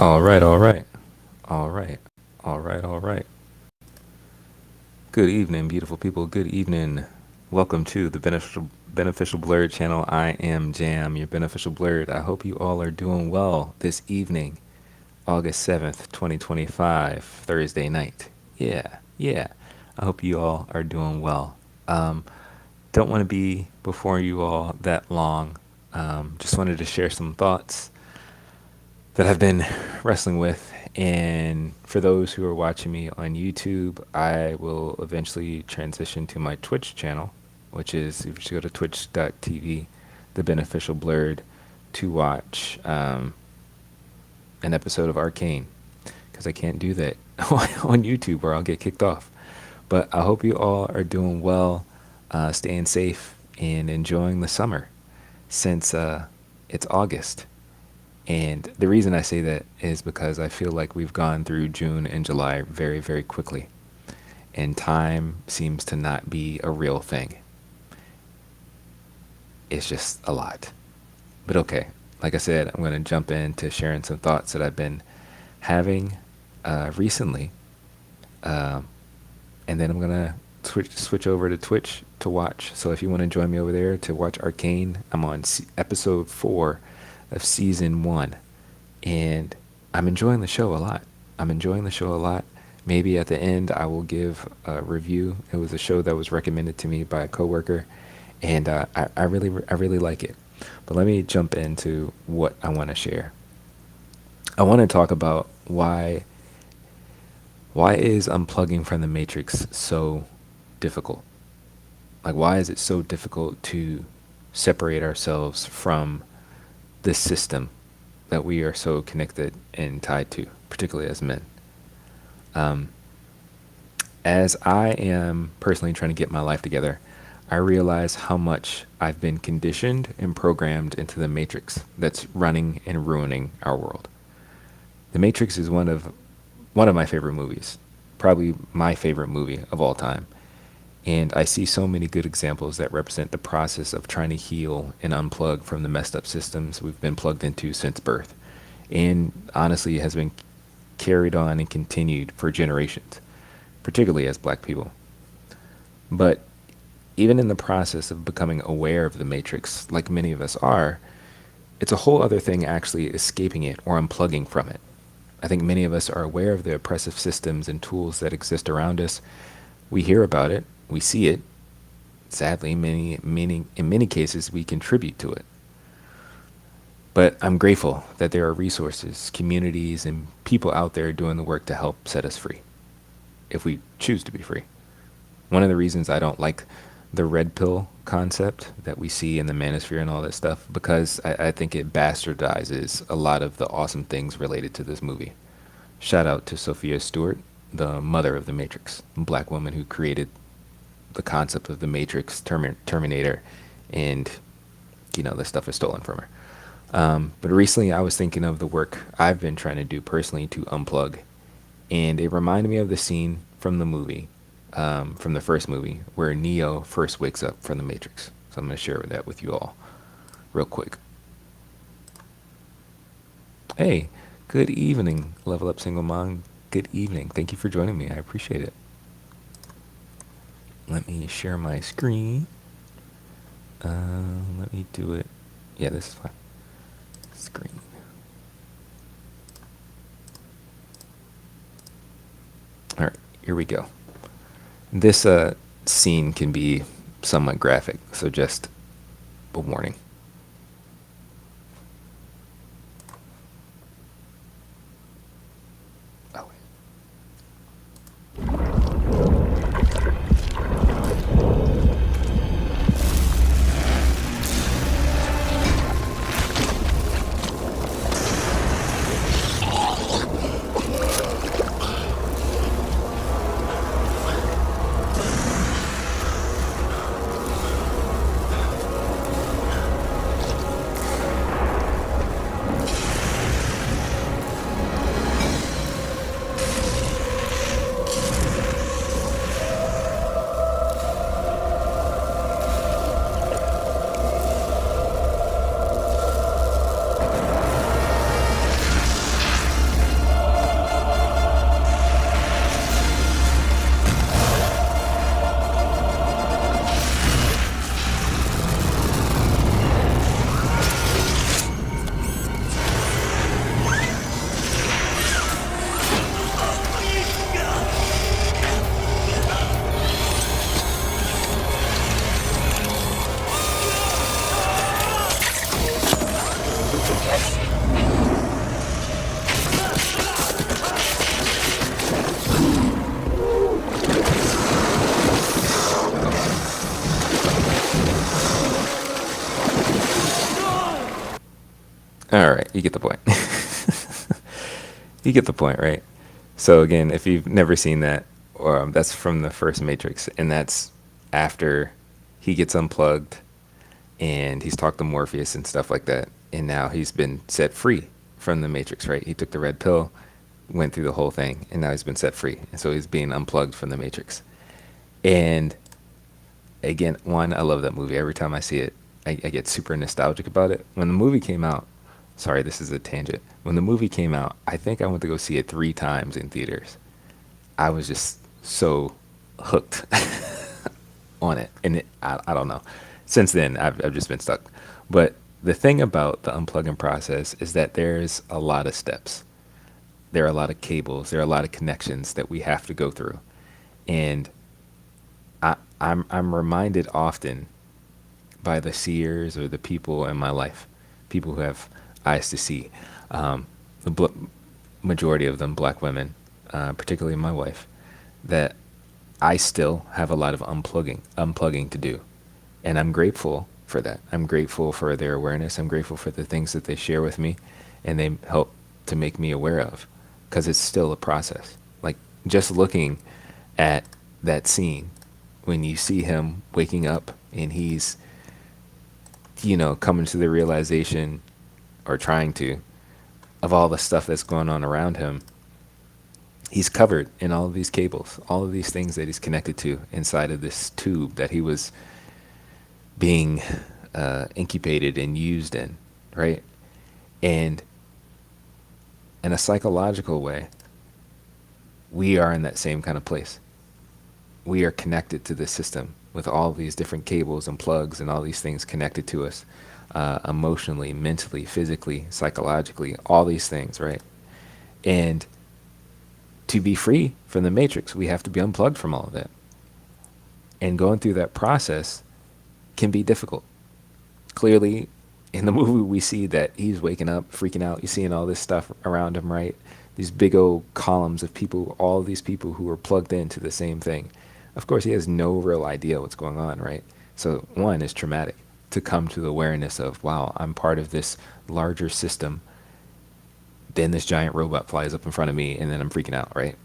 All right, all right, all right, all right. Good evening, beautiful people. Good evening. Welcome to the Beneficial Blurred channel. I am Jam, your Beneficial Blurred. I hope you all are doing well this evening, August 7th, 2025, Thursday night. Yeah. I hope you all are doing well. Um, don't want to be before you all that long. Just wanted to share some thoughts that I've been wrestling with. And for those who are watching me on YouTube, I will eventually transition to my Twitch channel, which is if you go to twitch.tv, the beneficial blurred, to watch an episode of Arcane, because I can't do that on YouTube or I'll get kicked off. But I hope you all are doing well, staying safe, and enjoying the summer since it's August. And the reason I say that is because I feel like we've gone through June and July very, very quickly. And time seems to not be a real thing. It's just a lot. But okay, like I said, I'm going to jump into sharing some thoughts that I've been having recently. Um, and then I'm going to switch over to Twitch to watch. So if you want to join me over there to watch Arcane, I'm on episode 4 of season 1. And I'm enjoying the show a lot. Maybe at the end I will give a review. It was a show that was recommended to me by a coworker, and I really like it. But let me jump into what I want to share. I want to talk about why is unplugging from the Matrix so difficult? Like, why is it so difficult to separate ourselves from this system that we are so connected and tied to, particularly as men? As I am personally trying to get my life together, I realize how much I've been conditioned and programmed into the Matrix that's running and ruining our world. The Matrix is one of my favorite movies, probably my favorite movie of all time. And I see so many good examples that represent the process of trying to heal and unplug from the messed up systems we've been plugged into since birth. And honestly, it has been carried on and continued for generations, particularly as black people. But even in the process of becoming aware of the Matrix, like many of us are, it's a whole other thing actually escaping it or unplugging from it. I think many of us are aware of the oppressive systems and tools that exist around us. We hear about it, we see it. Sadly, in many cases, we contribute to it. But I'm grateful that there are resources, communities, and people out there doing the work to help set us free, if we choose to be free. One of the reasons I don't like the red pill concept that we see in the manosphere and all that stuff, because I think it bastardizes a lot of the awesome things related to this movie. Shout out to Sophia Stewart, the mother of the Matrix, a black woman who created the concept of the Matrix, Terminator, and the stuff is stolen from her. But recently I was thinking of the work I've been trying to do personally to unplug, and it reminded me of the scene from the movie, from the first movie, where Neo first wakes up from the Matrix. So I'm going to share that with you all real quick. Hey, good evening, Level Up Single Mom. Good evening. Thank you for joining me. I appreciate it. Let me share my screen. Let me do it. Yeah, this is fine. Screen. All right, here we go. This scene can be somewhat graphic, so just a warning. Oh, All right, you get the point. You get the point, right? So again, if you've never seen that, that's from the first Matrix, and that's after he gets unplugged and he's talked to Morpheus and stuff like that, and now he's been set free from the Matrix, right? He took the red pill, went through the whole thing, and now he's been set free, and so he's being unplugged from the Matrix. And again, one, I love that movie. Every time I see it, I get super nostalgic about it. When the movie came out, sorry, this is a tangent. When the movie came out, I think I went to go see it 3 times in theaters. I was just so hooked on it, and I don't know. Since then, I've just been stuck. But the thing about the unplugging process is that there's a lot of steps. There are a lot of cables. There are a lot of connections that we have to go through, and I'm reminded often by the seers or the people in my life, people who have eyes to see. The majority of them black women, particularly my wife, that I still have a lot of unplugging to do, and I'm grateful for that. I'm grateful for their awareness. I'm grateful for the things that they share with me, and they help to make me aware of, because it's still a process. Like just looking at that scene when you see him waking up and he's, coming to the realization, or trying to, of all the stuff that's going on around him. He's covered in all of these cables, all of these things that he's connected to inside of this tube that he was being incubated and used in, right? And in a psychological way, we are in that same kind of place. We are connected to the system with all these different cables and plugs and all these things connected to us, emotionally, mentally, physically, psychologically, all these things, right? And to be free from the matrix, we have to be unplugged from all of that. And going through that process can be difficult. Clearly, in the movie, we see that he's waking up, freaking out. You're seeing all this stuff around him, right? These big old columns of people, all these people who are plugged into the same thing. Of course, he has no real idea what's going on, right? So, one, is traumatic to come to the awareness of, wow, I'm part of this larger system. Then this giant robot flies up in front of me, and then I'm freaking out, right?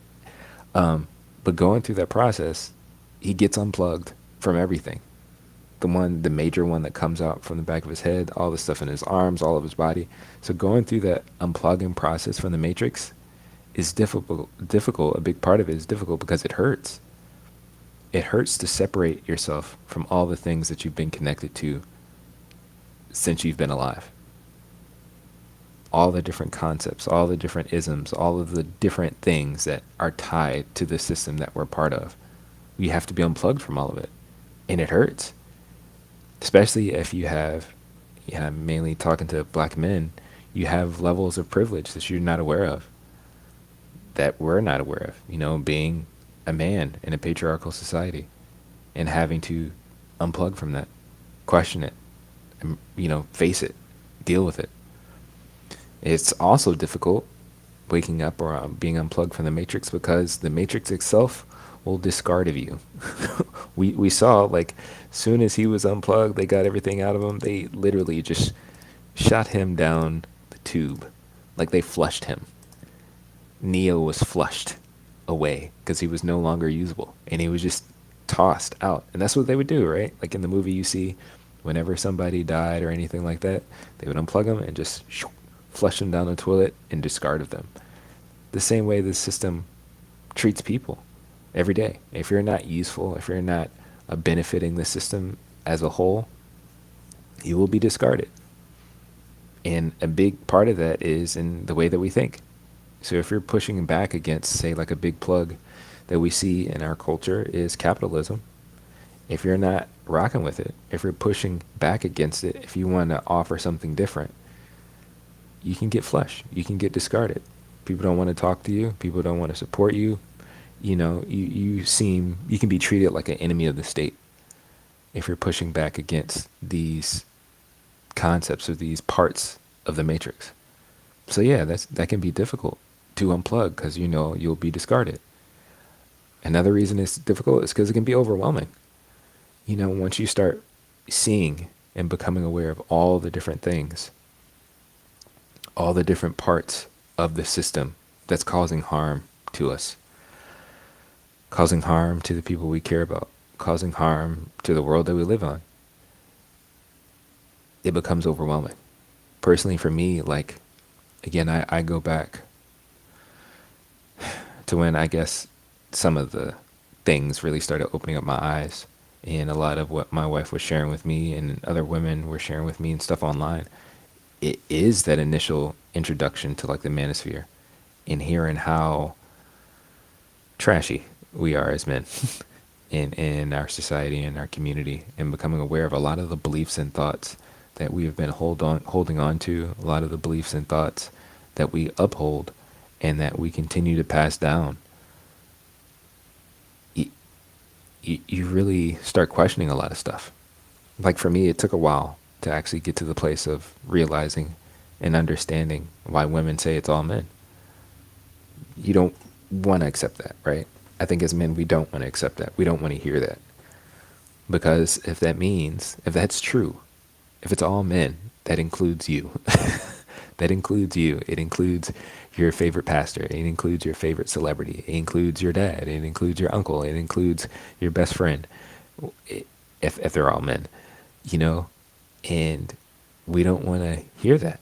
But going through that process, he gets unplugged from everything. The major one that comes out from the back of his head, all the stuff in his arms, all of his body. So going through that unplugging process from the matrix is difficult. A big part of it is difficult because it hurts. It hurts to separate yourself from all the things that you've been connected to since you've been alive. All the different concepts, all the different isms, all of the different things that are tied to the system that we're part of. We have to be unplugged from all of it. And it hurts. Especially if you have, mainly talking to black men, you have levels of privilege that you're not aware of, that we're not aware of, being a man in a patriarchal society and having to unplug from that, question it, and, face it, deal with it. It's also difficult waking up or being unplugged from the matrix because the matrix itself will discard of you. we saw, like, soon as he was unplugged, they got everything out of him. They literally just shot him down the tube, like they flushed him. Neo was flushed away because he was no longer usable, and he was just tossed out. And that's what they would do, right? Like in the movie, you see, whenever somebody died or anything like that, they would unplug them and just flush them down the toilet and discard of them. The same way the system treats people every day. If you're not useful, if you're not benefiting the system as a whole, you will be discarded. And a big part of that is in the way that we think. So if you're pushing back against, say, like a big plug that we see in our culture is capitalism, if you're not rocking with it, if you're pushing back against it, if you want to offer something different, you can get flushed. You can get discarded. People don't want to talk to you. People don't want to support you. You can be treated like an enemy of the state if you're pushing back against these concepts or these parts of the matrix. So yeah, that can be difficult to unplug because you'll be discarded. Another reason it's difficult is because it can be overwhelming. Once you start seeing and becoming aware of all the different things all the different parts of the system that's causing harm to us, causing harm to the people we care about, causing harm to the world that we live on, it becomes overwhelming. Personally, for me, like, again, I go back to when I guess some of the things really started opening up my eyes. And a lot of what my wife was sharing with me and other women were sharing with me and stuff online, it is that initial introduction to like the manosphere and hearing how trashy we are as men in our society and our community, and becoming aware of a lot of the beliefs and thoughts that we have been holding on to, a lot of the beliefs and thoughts that we uphold and that we continue to pass down. You really start questioning a lot of stuff. Like for me, it took a while to actually get to the place of realizing and understanding why women say it's all men. You don't want to accept that, right? I think as men, we don't want to accept that. We don't want to hear that. Because if that's true, if it's all men, that includes you. That includes you. It includes your favorite pastor. It includes your favorite celebrity. It includes your dad. It includes your uncle. It includes your best friend. If they're all men, you know? And we don't want to hear that.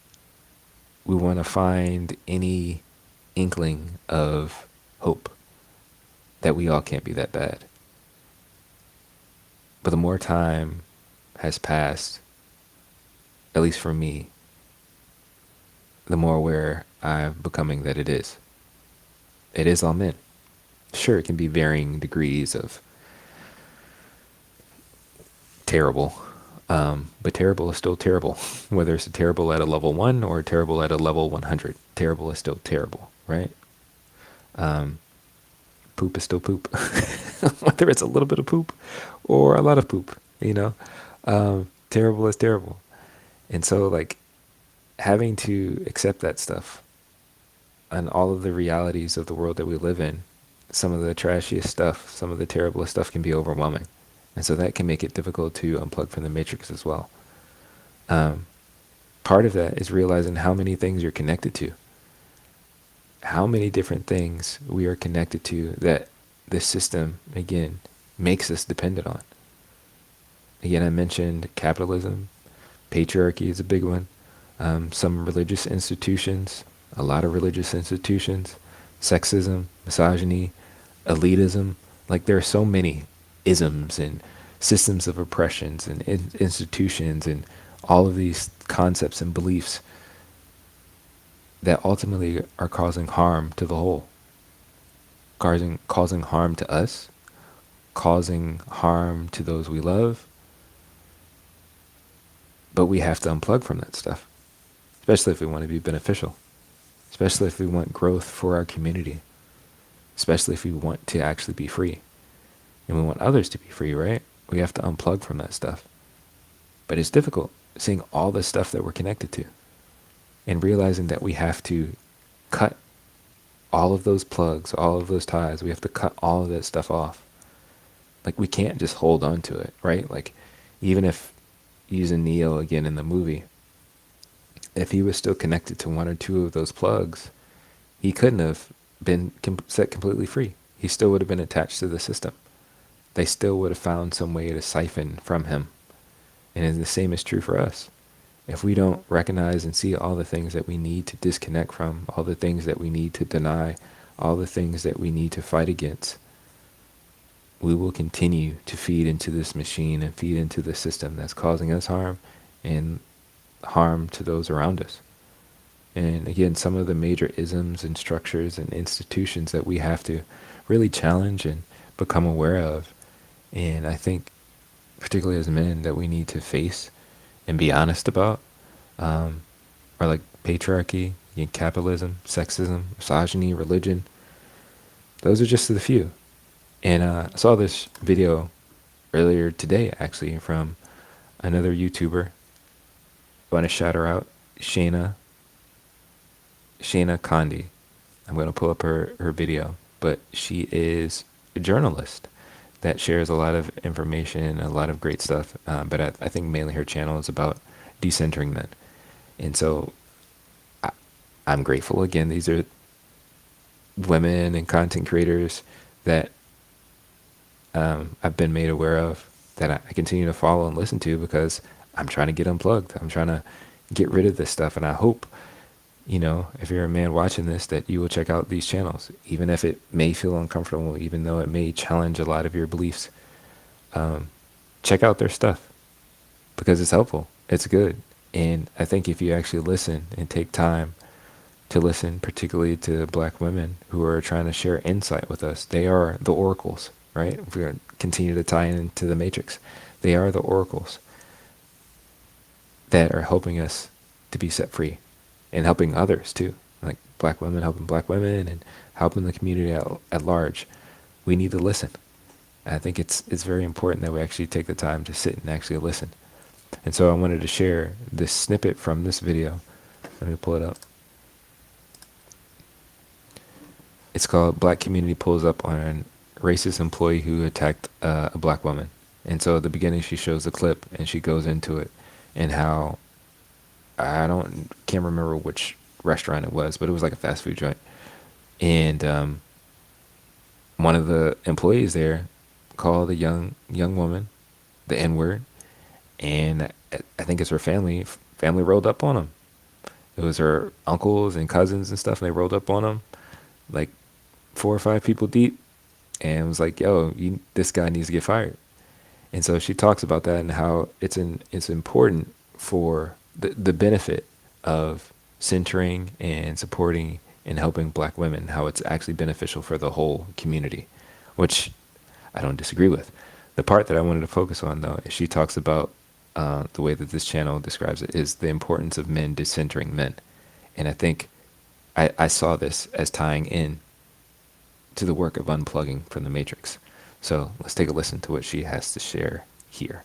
We want to find any inkling of hope that we all can't be that bad. But the more time has passed, at least for me, the more aware I'm becoming that it is. It is all men. Sure, it can be varying degrees of terrible, but terrible is still terrible. Whether it's a terrible at a level 1 or a terrible at a level 100, terrible is still terrible, right? Poop is still poop. Whether it's a little bit of poop or a lot of poop, you know? Terrible is terrible. And so, like, having to accept that stuff and all of the realities of the world that we live in, some of the trashiest stuff, some of the terriblest stuff can be overwhelming. And so that can make it difficult to unplug from the matrix as well. Part of that is realizing how many things you're connected to, how many different things we are connected to that this system, again, makes us dependent on. Again, I mentioned capitalism, patriarchy is a big one. Some religious institutions, a lot of religious institutions, sexism, misogyny, elitism. Like there are so many isms and systems of oppressions and institutions and all of these concepts and beliefs that ultimately are causing harm to the whole, causing harm to us, causing harm to those we love. But we have to unplug from that stuff, especially if we want to be beneficial, especially if we want growth for our community, especially if we want to actually be free. And we want others to be free, right? We have to unplug from that stuff. But it's difficult seeing all the stuff that we're connected to and realizing that we have to cut all of those plugs, all of those ties. We have to cut all of that stuff off. Like we can't just hold on to it, right? Like even if, using Neo again in the movie, if he was still connected to one or two of those plugs, he couldn't have been set completely free. He still would have been attached to the system. They still would have found some way to siphon from him. And the same is true for us. If we don't recognize and see all the things that we need to disconnect from, all the things that we need to deny, all the things that we need to fight against, we will continue to feed into this machine and feed into the system that's causing us harm and harm to those around us. And again, some of the major isms and structures and institutions that we have to really challenge and become aware of. And I think, particularly as men, that we need to face and be honest about are like patriarchy, capitalism, sexism, misogyny, religion. Those are just the few. And I saw this video earlier today, actually, from another YouTuber. I want to shout her out, Shayna Condi. I'm going to pull up her video, but she is a journalist that shares a lot of information and a lot of great stuff. But I think mainly her channel is about decentering men. And so I'm grateful. Again, these are women and content creators that I've been made aware of, that I continue to follow and listen to, because I'm trying to get unplugged. I'm trying to get rid of this stuff. And I hope, if you're a man watching this, that you will check out these channels, even if it may feel uncomfortable, even though it may challenge a lot of your beliefs. Check out their stuff because it's helpful. It's good. And I think if you actually listen and take time to listen, particularly to black women who are trying to share insight with us, they are the oracles, right? If we're going to continue to tie into the Matrix, they are the oracles that are helping us to be set free and helping others too, like black women helping black women and helping the community at large. We need to listen. I think it's very important that we actually take the time to sit and actually listen. And so I wanted to share this snippet from this video. Let me pull it up. It's called "Black Community Pulls Up on Racist Employee Who Attacked a Black Woman." And so at the beginning, she shows the clip and she goes into it and how, can't remember which restaurant it was, but it was like a fast food joint. And one of the employees there called a young woman the N-word, and I think it's her family rolled up on him. It was her uncles and cousins and stuff, and they rolled up on him, like 4 or 5 people deep, and was like, "Yo, this guy needs to get fired." And so she talks about that and how it's important for the benefit of centering and supporting and helping black women, how it's actually beneficial for the whole community, which I don't disagree with. The part that I wanted to focus on, though, is she talks about the way that this channel describes it is the importance of men decentering men. And I think I saw this as tying in to the work of unplugging from the Matrix. So let's take a listen to what she has to share here.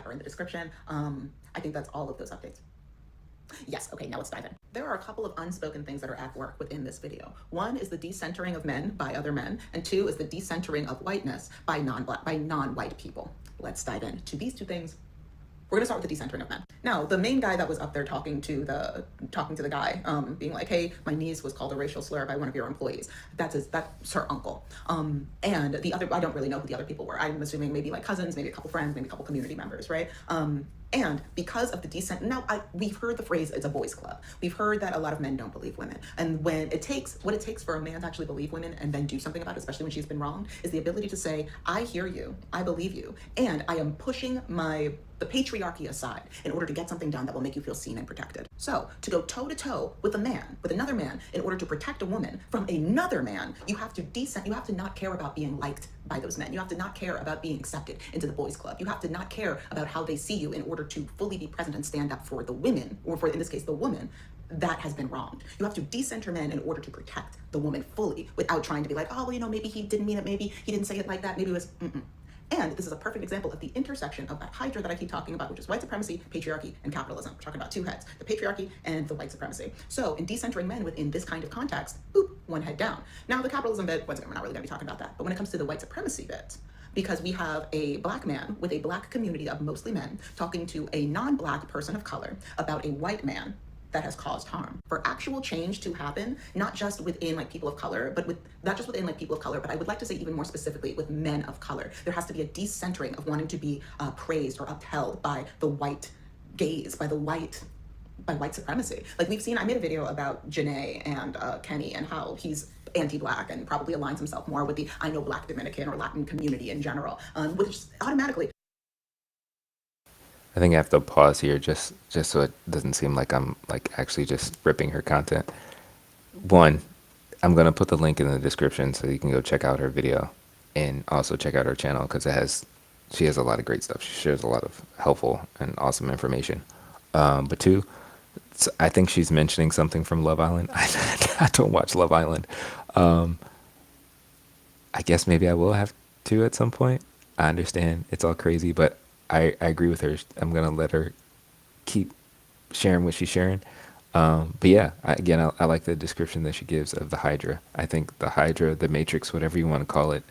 Or in the description. I think that's all of those updates. Yes, okay, now let's dive in. There are a couple of unspoken things that are at work within this video. One is the decentering of men by other men, and 2 is the decentering of whiteness by non-white people. Let's dive into these 2 things. We're gonna start with the decentering of men. Now, the main guy that was up there talking to the guy, being like, "Hey, my niece was called a racial slur by one of your employees." That's her uncle. And the other, I don't really know who the other people were. I'm assuming maybe like cousins, maybe a couple friends, maybe a couple community members, right? And because of the we've heard the phrase, "it's a boys' club." We've heard that a lot of men don't believe women. And what it takes for a man to actually believe women and then do something about it, especially when she's been wronged, is the ability to say, "I hear you, I believe you, and I am pushing the patriarchy aside in order to get something done that will make you feel seen and protected." So to go toe to toe with another man, in order to protect a woman from another man, you have to not care about being liked by those men. You have to not care about being accepted into the boys' club. You have to not care about how they see you in order to fully be present and stand up for the women, or for, in this case, the woman that has been wronged. You have to decenter men in order to protect the woman fully, without trying to be like, "Oh, well, maybe he didn't mean it, maybe he didn't say it like that, maybe it was And this is a perfect example of the intersection of that hydra that I keep talking about, which is white supremacy, patriarchy, and capitalism. We're talking about 2 heads, the patriarchy and the white supremacy. So in decentering men within this kind of context, boop, 1 head down. Now the capitalism bit, once again, we're not really gonna be talking about that. But when it comes to the white supremacy bit, because we have a black man with a black community of mostly men talking to a non-black person of color about a white man that has caused harm. For actual change to happen, not just within people of color, but I would like to say even more specifically with men of color, there has to be a decentering of wanting to be praised or upheld by the white gaze, by white supremacy. Like we've seen, I made a video about Janae and Kenny and how he's anti-black and probably aligns himself more with the I know black Dominican or Latin community in general, which automatically. I think I have to pause here just so it doesn't seem like I'm actually just ripping her content. One, I'm gonna put the link in the description so you can go check out her video and also check out her channel because she has a lot of great stuff. She shares a lot of helpful and awesome information. But 2, I think she's mentioning something from Love Island. I don't watch Love Island. I guess maybe I will have to at some point. I understand it's all crazy, but I agree with her. I'm going to let her keep sharing what she's sharing. But yeah, I like the description that she gives of the Hydra. I think the Hydra, the Matrix, whatever you want to call it,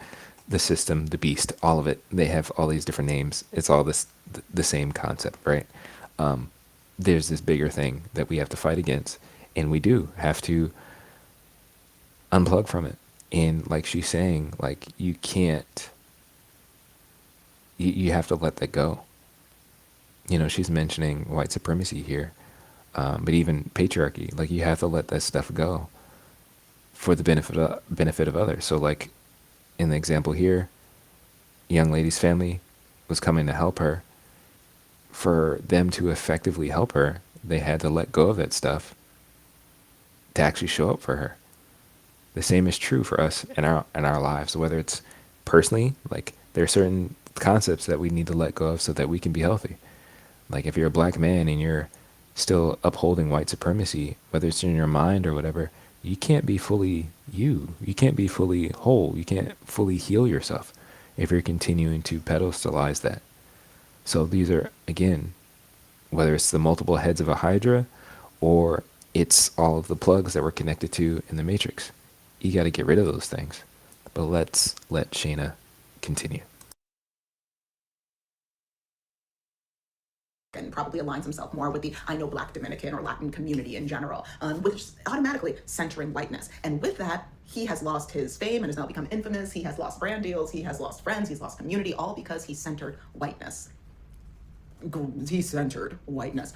the system, the beast, all of it. They have all these different names. It's all the same concept, right? There's this bigger thing that we have to fight against, and we do have to unplug from it. And like she's saying, like you can't, you have to let that go. You know, she's mentioning white supremacy here, but even patriarchy. Like you have to let that stuff go for the benefit of others. So like in the example here, young lady's family was coming to help her. For them to effectively help her, they had to let go of that stuff to actually show up for her. The same is true for us in our lives, whether it's personally, like there are certain concepts that we need to let go of so that we can be healthy. Like if you're a black man and you're still upholding white supremacy, whether it's in your mind or whatever, you can't be fully you. You can't be fully whole. You can't fully heal yourself if you're continuing to pedestalize that. So these are, again, whether it's the multiple heads of a hydra or it's all of the plugs that we're connected to in the matrix. You got to get rid of those things. But let's let Shayna continue. And probably aligns himself more with the I know Black Dominican or Latin community in general, which is automatically centering whiteness. And with that, he has lost his fame and has now become infamous. He has lost brand deals. He has lost friends. He's lost community, all because he centered whiteness. He centered whiteness.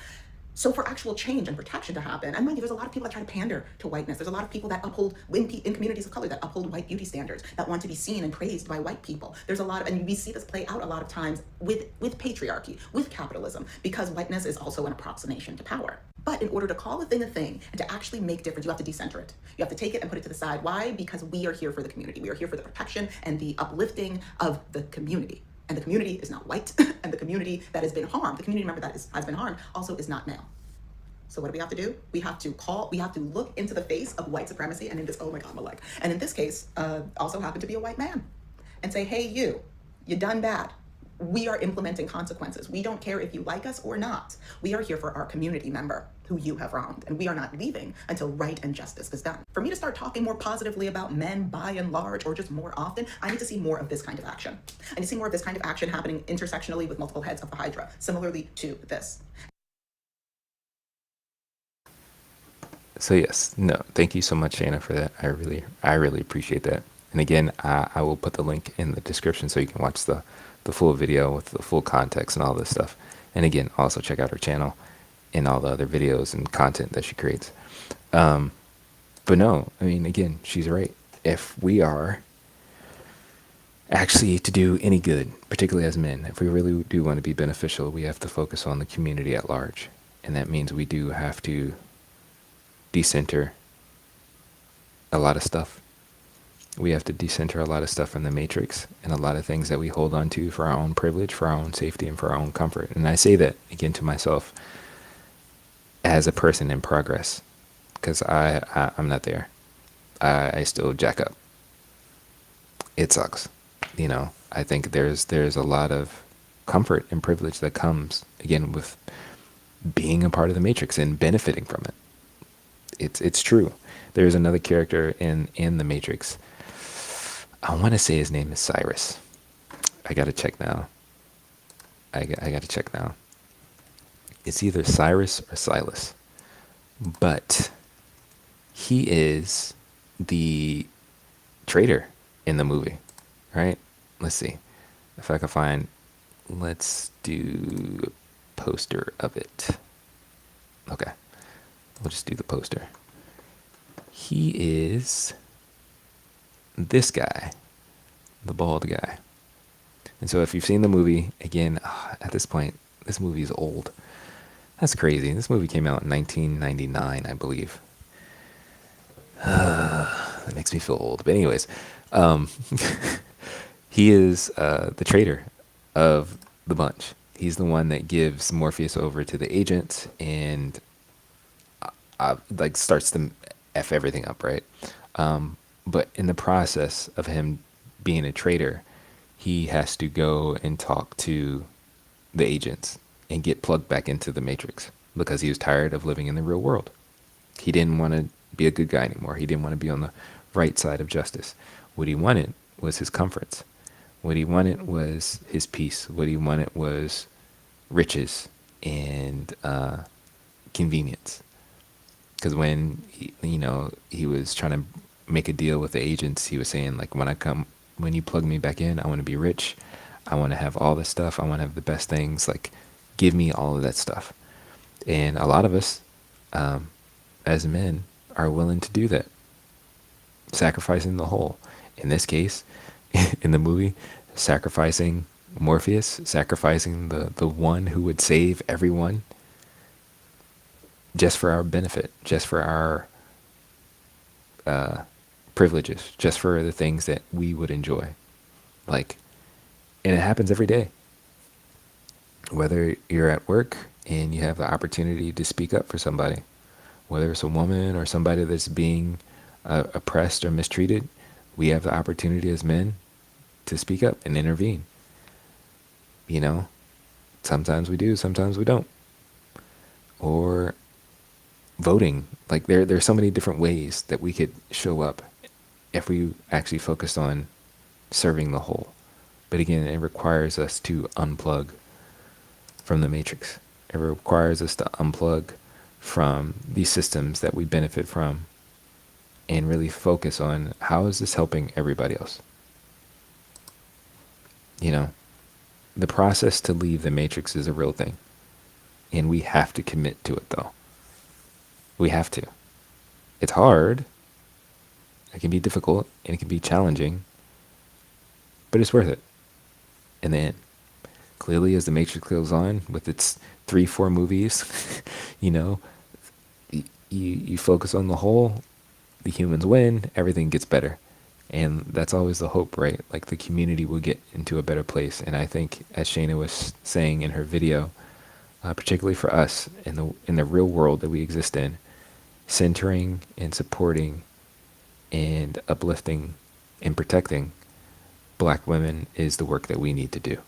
So for actual change and protection to happen, and mind you, there's a lot of people that try to pander to whiteness. There's a lot of people that uphold, in communities of color, that uphold white beauty standards, that want to be seen and praised by white people. There's a lot of, and we see this play out a lot of times with patriarchy, with capitalism, because whiteness is also an approximation to power. But in order to call a thing and to actually make difference, you have to decenter it. You have to take it and put it to the side. Why? Because we are here for the community. We are here for the protection and the uplifting of the community. And the community is not white, and the community that has been harmed, the community member that has been harmed, also is not male. So what do we have to do? We have to look into the face of white supremacy, and in this, oh my God, Malek. And in this case, also happen to be a white man, and say, hey, you done bad. We are implementing consequences. We don't care if you like us or not. We are here for our community member who you have wronged, and we are not leaving until right and justice is done. For me to start talking more positively about men by and large, or just more often, I need to see more of this kind of action. I need to see more of this kind of action happening intersectionally with multiple heads of the Hydra, similarly to this. So yes, no, thank you so much, Shayna, for that. I really appreciate that. And again, I will put the link in the description so you can watch the full video with the full context and all this stuff. And again, also check out her channel and all the other videos and content that she creates. But no, I mean, again, she's right. If we are actually to do any good, particularly as men, if we really do want to be beneficial, we have to focus on the community at large. And that means we do have to decenter a lot of stuff. We have to decenter a lot of stuff in the matrix and a lot of things that we hold on to for our own privilege, for our own safety, and for our own comfort. And I say that again to myself as a person in progress, because I'm not there. I still jack up. It sucks. You know, I think there's a lot of comfort and privilege that comes, again, with being a part of the matrix and benefiting from it. It's true. There's another character in the Matrix. I want to say his name is Cyrus. I gotta check now. I gotta check now. It's either Cyrus or Silas, but he is the traitor in the movie, right? Let's see if I can find. Let's do a poster of it. Okay. We'll just do the poster. He is this guy, the bald guy. And so if you've seen the movie, again, at this point, this movie is old. That's crazy. This movie came out in 1999, I believe. That makes me feel old. But anyways, he is the traitor of the bunch. He's the one that gives Morpheus over to the agents and like starts to F everything up, right? But in the process of him being a traitor, he has to go and talk to the agents and get plugged back into the Matrix because he was tired of living in the real world. He didn't want to be a good guy anymore. He didn't want to be on the right side of justice. What he wanted was his comforts. What he wanted was his peace. What he wanted was riches and convenience. Because when he was trying to make a deal with the agents, he was saying like, when you plug me back in, I want to be rich. I want to have all this stuff. I want to have the best things. Like, give me all of that stuff. And a lot of us, as men, are willing to do that, sacrificing the whole. In this case, in the movie, sacrificing Morpheus, sacrificing the one who would save everyone just for our benefit, just for our privileges, just for the things that we would enjoy. Like, and it happens every day. Whether you're at work and you have the opportunity to speak up for somebody, whether it's a woman or somebody that's being oppressed or mistreated, we have the opportunity as men to speak up and intervene. You know, sometimes we do, sometimes we don't. Or voting. Like there's so many different ways that we could show up if we actually focused on serving the whole. But again, it requires us to unplug from the matrix. It requires us to unplug from these systems that we benefit from and really focus on how is this helping everybody else. You know, the process to leave the matrix is a real thing. And we have to commit to it though. We have to. It's hard. It can be difficult and it can be challenging, but it's worth it in the end. Clearly, as the Matrix goes on with its 3-4 movies, you know, you focus on the whole, the humans win, everything gets better. And that's always the hope, right? Like the community will get into a better place. And I think, as Shayna was saying in her video, particularly for us in the real world that we exist in, centering and supporting and uplifting and protecting Black women is the work that we need to do,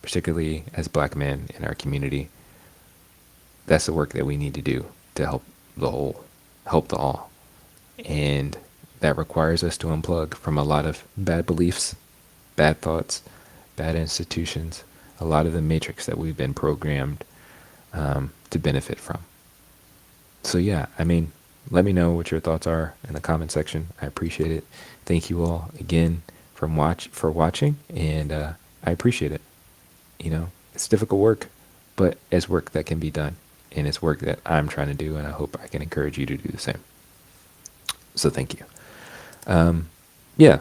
particularly as Black men in our community. That's the work that we need to do to help the whole, help the all. And that requires us to unplug from a lot of bad beliefs, bad thoughts, bad institutions, a lot of the matrix that we've been programmed to benefit from. So yeah, I mean, let me know what your thoughts are in the comment section. I appreciate it. Thank you all again for watching, and I appreciate it. You know, it's difficult work, but it's work that can be done, and it's work that I'm trying to do, and I hope I can encourage you to do the same. So thank you. Yeah,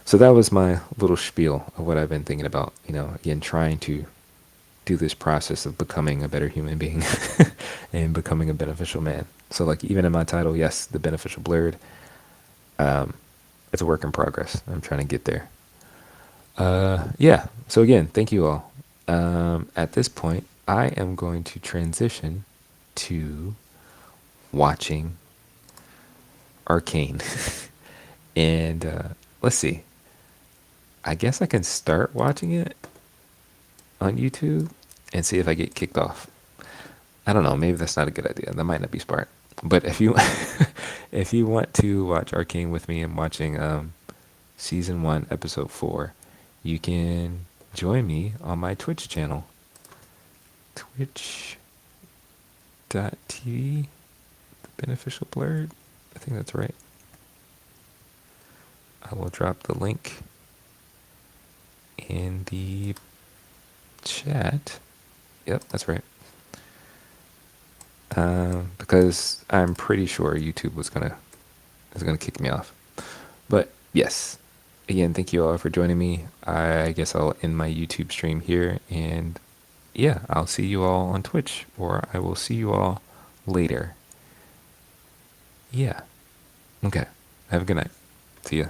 so that was my little spiel of what I've been thinking about. You know, again, trying to do this process of becoming a better human being and becoming a beneficial man. So like even in my title, yes, the beneficial blurred, it's a work in progress. I'm trying to get there. Yeah. So again, thank you all. At this point, I am going to transition to watching Arcane. And let's see. I guess I can start watching it on YouTube and see if I get kicked off. I don't know. Maybe that's not a good idea. That might not be smart. But if you if you want to watch Arcane with me and watching season 1, episode 4, you can join me on my Twitch channel. Twitch.tv The Beneficial Blurred. I think that's right. I will drop the link in the chat. Yep, that's right. Because I'm pretty sure YouTube is gonna kick me off. But yes, again, thank you all for joining me. I guess I'll end my YouTube stream here, and yeah, I'll see you all on Twitch, or I will see you all later. Yeah. Okay. Have a good night. See ya.